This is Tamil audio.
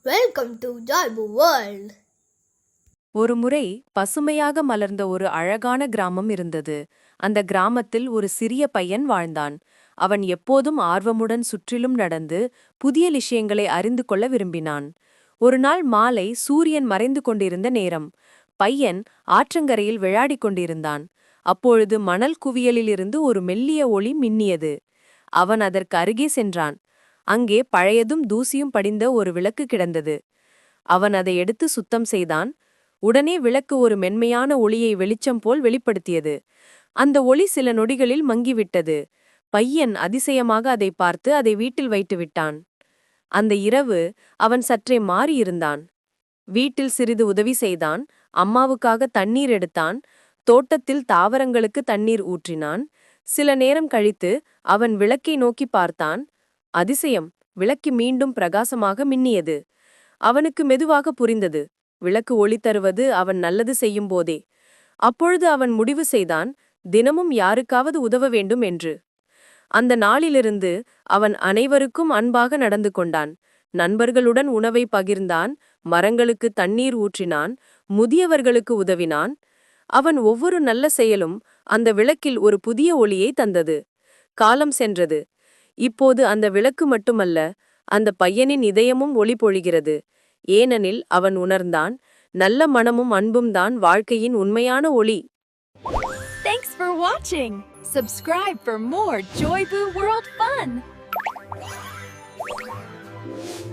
Welcome to ஜாய்பு world. ஒருமுறை பசுமையாக மலர்ந்த ஒரு அழகான கிராமம் இருந்தது. அந்த கிராமத்தில் ஒரு சிறிய பையன் வாழ்ந்தான். அவன் எப்போதும் ஆர்வமுடன் சுற்றிலும் நடந்து புதிய விஷயங்களை அறிந்து கொள்ள விரும்பினான். ஒரு நாள் மாலை சூரியன் மறைந்து கொண்டிருந்த நேரம். பையன் ஆற்றங்கரையில் விளையாடிக் கொண்டிருந்தான். அப்பொழுது மணல் குவியலிலிருந்து ஒரு மெல்லிய ஒளி மின்னியது. அவன் அதற்கு அருகே சென்றான். அங்கே பழையதும் தூசியும் படிந்த ஒரு விளக்கு கிடந்தது. அவன் அதை எடுத்து சுத்தம் செய்தான். உடனே விளக்கு ஒரு மென்மையான ஒளியை வெளிச்சம் போல் வெளிப்படுத்தியது. அந்த ஒளி சில நொடிகளில் மங்கிவிட்டது. பையன் அதிசயமாக அதை பார்த்து அதை வீட்டில் வைத்து விட்டான். அந்த இரவு அவன் சற்றே மாறியிருந்தான். வீட்டில் சிறிது உதவி செய்தான். அம்மாவுக்காக தண்ணீர் எடுத்தான். தோட்டத்தில் தாவரங்களுக்கு தண்ணீர் ஊற்றினான். சில நேரம் கழித்து அவன் விளக்கை நோக்கி பார்த்தான். அதிசயம், விளக்கு மீண்டும் பிரகாசமாக மின்னியது. அவனுக்கு மெதுவாக புரிந்தது, விளக்கு ஒளி தருவது அவன் நல்லது செய்யும் போதே. அப்பொழுது அவன் முடிவு செய்தான், தினமும் யாருக்காவது உதவ வேண்டும் என்று. அந்த நாளிலிருந்து அவன் அனைவருக்கும் அன்பாக நடந்து கொண்டான். நண்பர்களுடன் உணவை பகிர்ந்தான், மரங்களுக்கு தண்ணீர் ஊற்றினான், முதியவர்களுக்கு உதவினான். அவன் ஒவ்வொரு நல்ல செயலும் அந்த விளக்கில் ஒரு புதிய ஒளியை தந்தது. காலம் சென்றது. இப்போது அந்த விளக்கு மட்டுமல்ல, அந்த பையனின் இதயமும் ஒளி பொழிகிறது. ஏனெனில் அவன் உணர்ந்தான், நல்ல மனமும் அன்பும் தான் வாழ்க்கையின் உண்மையான ஒளி. Thanks for watching. Subscribe for more Joybu World fun.